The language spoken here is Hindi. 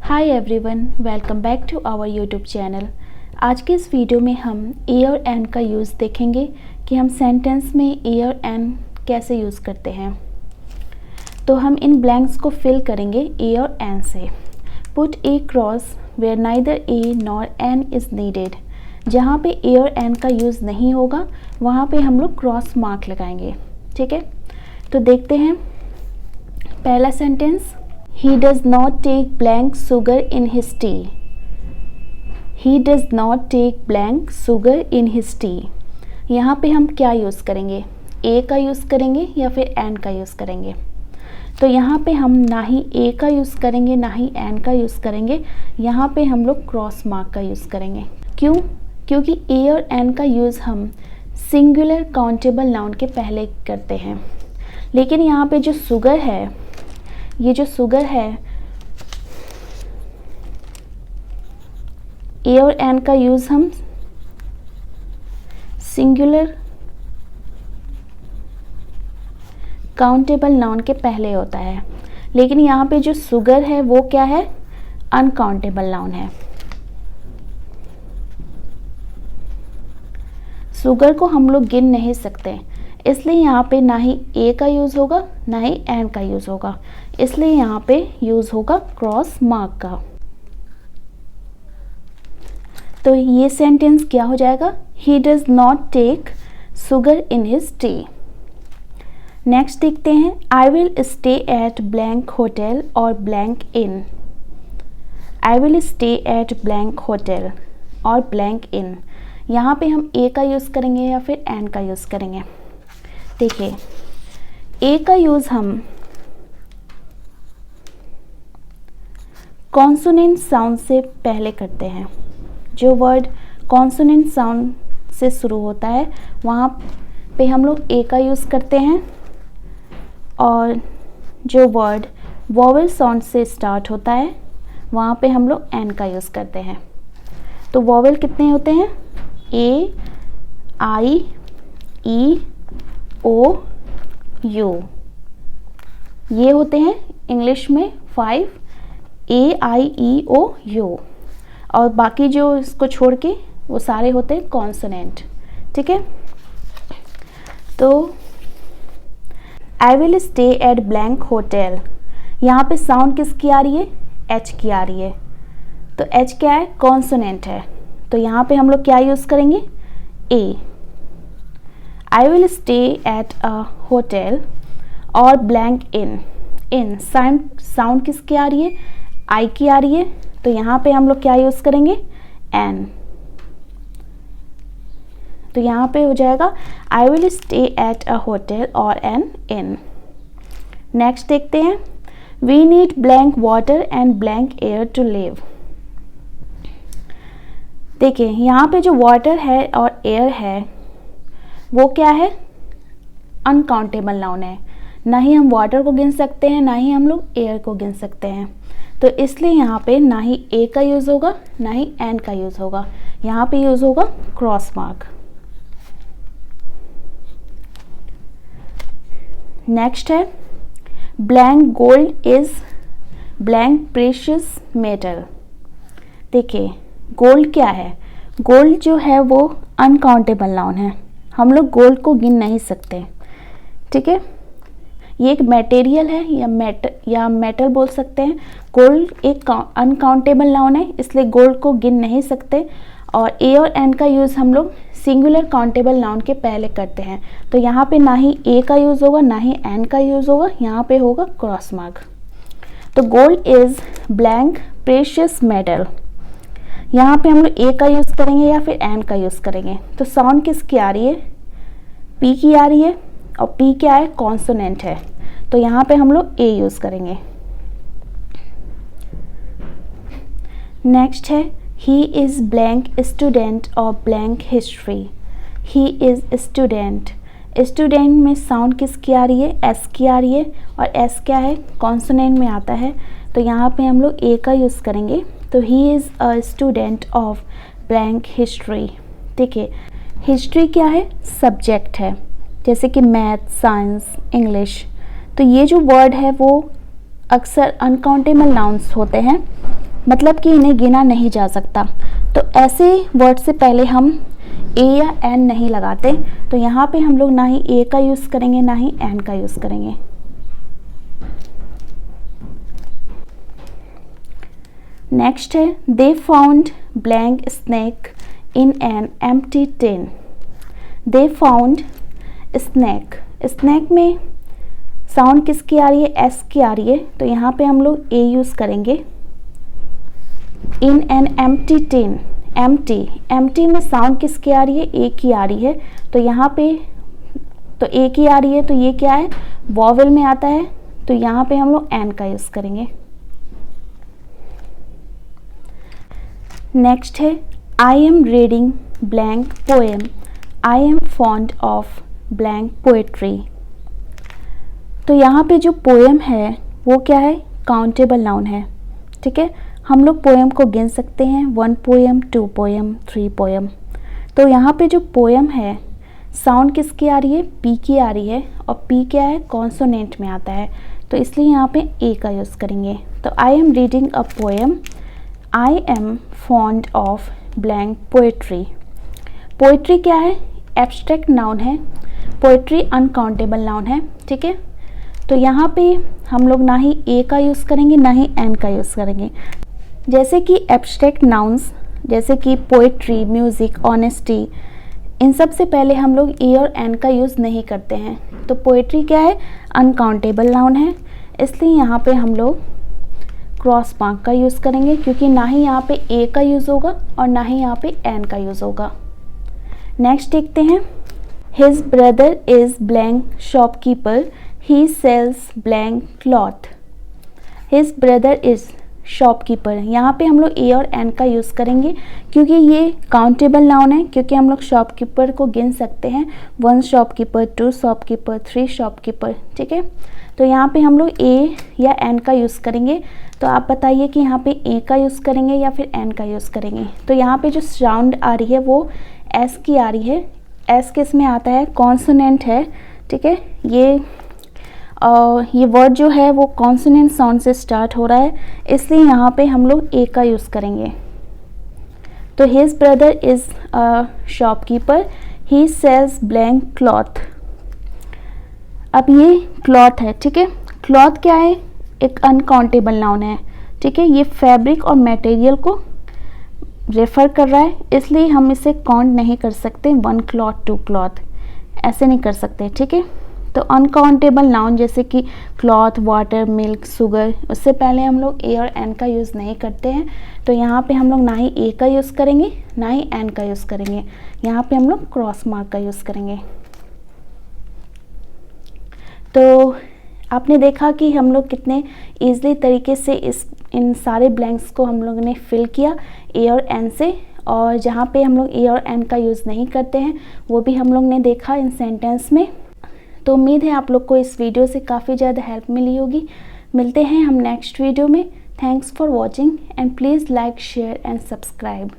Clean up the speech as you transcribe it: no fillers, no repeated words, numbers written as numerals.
Hi everyone, welcome back to our YouTube channel. आज के इस वीडियो में हम ए और एन का यूज़ देखेंगे कि हम सेंटेंस में ए और एन कैसे यूज़ करते हैं। तो हम इन ब्लैंक्स को फिल करेंगे ए और एन से। Put a cross where neither a nor an is needed. जहाँ पे ए और एन का यूज़ नहीं होगा वहाँ पे हम लोग क्रॉस मार्क लगाएंगे। ठीक है, तो देखते हैं पहला sentence. He does not take blank sugar in his tea. He does not take blank sugar in his tea. यहाँ पे हम क्या यूज़ करेंगे? A का यूज़ करेंगे या फिर N का यूज़ करेंगे? तो यहाँ पे हम ना ही A का यूज़ करेंगे ना ही N का यूज़ करेंगे। यहाँ पे हम लोग क्रॉस मार्क का यूज़ करेंगे। क्यों? क्योंकि A और N का यूज़ हम सिंगुलर काउंटेबल नाउन के पहले करते हैं, लेकिन यहाँ पे जो शुगर है, ये जो शुगर है, ए और एन का यूज़ हम सिंगुलर काउंटेबल नाउन के पहले होता है, लेकिन यहाँ पे जो शुगर है वो क्या है? अनकाउंटेबल नाउन है। शुगर को हम लोग गिन नहीं सकते, इसलिए यहाँ पे ना ही ए का यूज़ होगा ना ही एन का यूज़ होगा, इसलिए यहाँ पे यूज़ होगा क्रॉस मार्क का। तो ये सेंटेंस क्या हो जाएगा? He does not take sugar in his tea. Next देखते हैं। I will stay at blank hotel or blank inn. I will stay at blank hotel or blank inn. यहाँ पे हम ए का यूज़ करेंगे या फिर एन का यूज़ करेंगे? देखिए, ए का यूज़ हम कॉन्सोनेंट साउंड से पहले करते हैं। जो वर्ड कॉन्सोनेंट साउंड से शुरू होता है वहाँ पे हम लोग ए का यूज़ करते हैं, और जो वर्ड वॉवेल साउंड से स्टार्ट होता है वहाँ पे हम लोग एन का यूज़ करते हैं। तो वॉवेल कितने होते हैं? ए, आई, ई, ओ, यू। ये होते हैं इंग्लिश में 5, ए, आई, ई, ओ, यू, और बाकी जो इसको छोड़ के वो सारे होते हैं कॉन्सोनेंट। ठीक है, तो आई will stay at blank hotel, यहाँ पे साउंड किसकी आ रही है? एच की आ रही है। तो एच क्या है? कॉन्सोनेंट है, तो यहाँ पे हम लोग क्या यूज़ करेंगे? A. I will stay at a hotel or blank inn. Inn sound किसकी आ रही है? आई की आ रही है, तो यहाँ पे हम लोग क्या यूज़ करेंगे? एन। तो यहाँ पे हो जाएगा I will stay at a hotel और एन इन। नेक्स्ट देखते हैं। We need blank water and blank air to live. देखिए, यहाँ पे जो वाटर है और एयर है वो क्या है? अनकाउंटेबल नाउन है। ना ही हम वाटर को गिन सकते हैं ना ही हम लोग एयर को गिन सकते हैं, तो इसलिए यहाँ पे ना ही ए का यूज़ होगा ना ही एन का यूज़ होगा। यहाँ पे यूज़ होगा क्रॉस मार्क। नेक्स्ट है blank gold is blank precious metal. देखिए, गोल्ड क्या है? गोल्ड जो है वो अनकाउंटेबल नाउन है, हम लोग गोल्ड को गिन नहीं सकते। ठीक है, ये एक मटेरियल है या मेटल बोल सकते हैं। गोल्ड एक अनकाउंटेबल नाउन है, इसलिए गोल्ड को गिन नहीं सकते, और ए और एन का यूज़ हम लोग सिंगुलर काउंटेबल नाउन के पहले करते हैं। तो यहाँ पे ना ही ए का यूज़ होगा ना ही एन का यूज़ होगा, यहाँ पे होगा क्रॉस मार्क। तो gold is blank precious metal, यहाँ पे हम लोग ए का यूज़ करेंगे या फिर एन का यूज़ करेंगे? तो साउंड किसकी आ रही है? पी की आ रही है, और पी क्या है? कॉन्सोनेंट है, तो यहाँ पे हम लोग ए यूज़ करेंगे। नेक्स्ट है ही इज़ ब्लैंक स्टूडेंट और blank history. He is student. Student में साउंड किसकी आ रही है? एस की आ रही है, और एस क्या है? कॉन्सोनेंट में आता है, तो यहाँ पे हम लोग ए का यूज़ करेंगे। तो he is a student of blank history. देखिए, हिस्ट्री क्या है? सब्जेक्ट है, जैसे कि मैथ, साइंस, इंग्लिश। तो ये जो वर्ड है वो अक्सर अनकाउंटेबल नाउन्स होते हैं, मतलब कि इन्हें गिना नहीं जा सकता। तो ऐसे वर्ड से पहले हम ए या एन नहीं लगाते, तो यहाँ पे हम लोग ना ही ए का यूज़ करेंगे ना ही एन का यूज़ करेंगे। नेक्स्ट है they found blank snack in an empty tin. They found snack, snack में साउंड किसकी आ रही है, एस की आ रही है, तो यहाँ पे हम लोग ए यूज़ करेंगे। इन an empty tin, empty, empty में साउंड किसकी आ रही है, ए की आ रही है, तो यहाँ पे तो ए की आ रही है, तो ये क्या है, वॉवेल में आता है, तो यहाँ पे हम लोग एन का यूज़ करेंगे। नेक्स्ट है I am reading blank poem, I am fond of blank poetry. तो यहाँ पे जो पोएम है वो क्या है, काउंटेबल नाउन है, ठीक है। हम लोग पोएम को गिन सकते हैं, 1 पोएम, 2 पोएम, 3 पोएम। तो यहाँ पे जो पोएम है साउंड किसकी आ रही है, पी की आ रही है, और पी क्या है, कॉन्सोनेंट में आता है, तो इसलिए यहाँ पे ए का यूज़ करेंगे। तो I am reading a poem, I am fond of blank poetry. Poetry क्या है, एब्स्ट्रैक्ट नाउन है, पोएट्री अनकाउंटेबल नाउन है, ठीक है। तो यहाँ पे हम लोग ना ही ए का यूज़ करेंगे ना ही एन का यूज़ करेंगे। जैसे कि एब्स्ट्रैक्ट नाउन्स जैसे कि पोएट्री, म्यूज़िक, ऑनेस्टी, इन सब से पहले हम लोग ए और एन का यूज़ नहीं करते हैं। तो पोएट्री क्या है, अनकाउंटेबल नाउन है, इसलिए यहाँ पे हम लोग क्रॉस मार्क का यूज़ करेंगे, क्योंकि ना ही यहाँ पे ए का यूज़ होगा और ना ही यहाँ पे एन का यूज़ होगा। नेक्स्ट देखते हैं, his brother is blank shopkeeper, he sells blank cloth. His brother is shopkeeper, यहाँ पे हम लोग ए और एन का यूज़ करेंगे, क्योंकि ये काउंटेबल नाउन है, क्योंकि हम लोग शॉपकीपर को गिन सकते हैं, 1 शॉपकीपर, 2 शॉपकीपर, 3 शॉपकीपर, ठीक है। तो यहाँ पे हम लोग ए या एन का यूज़ करेंगे। तो आप बताइए कि यहाँ पे ए का यूज़ करेंगे या फिर एन का यूज़ करेंगे। तो यहाँ पे जो साउंड आ रही है वो एस की आ रही है, एस किस में आता है, कॉन्सोनेंट है, ठीक है। ये वर्ड जो है वो कॉन्सोनेंट साउंड से स्टार्ट हो रहा है, इसलिए यहाँ पे हम लोग ए का यूज़ करेंगे। तो his brother is a shopkeeper, he sells blank cloth. अब ये क्लॉथ है, ठीक है। क्लॉथ क्या है, एक अनकाउंटेबल नाउन है, ठीक है। ये फैब्रिक और मटेरियल को रेफर कर रहा है, इसलिए हम इसे काउंट नहीं कर सकते, 1 क्लॉथ, 2 क्लॉथ, ऐसे नहीं कर सकते, ठीक है। तो अनकाउंटेबल नाउन जैसे कि क्लॉथ, वाटर, मिल्क, शुगर, उससे पहले हम लोग ए और एन का यूज़ नहीं करते हैं। तो यहाँ पे हम लोग ना ही ए का यूज़ करेंगे ना ही एन का यूज़ करेंगे, यहाँ पे हम लोग क्रॉस मार्क का यूज़ करेंगे। तो आपने देखा कि हम लोग कितने ईज़िली तरीके से इन सारे ब्लैंक्स को हम लोगों ने फिल किया ए और एन से, और जहाँ पे हम लोग ए और एन का यूज़ नहीं करते हैं वो भी हम लोग ने देखा इन सेंटेंस में। तो उम्मीद है आप लोग को इस वीडियो से काफ़ी ज़्यादा हेल्प मिली होगी। मिलते हैं हम नेक्स्ट वीडियो में। Thanks for watching and please like, share and subscribe.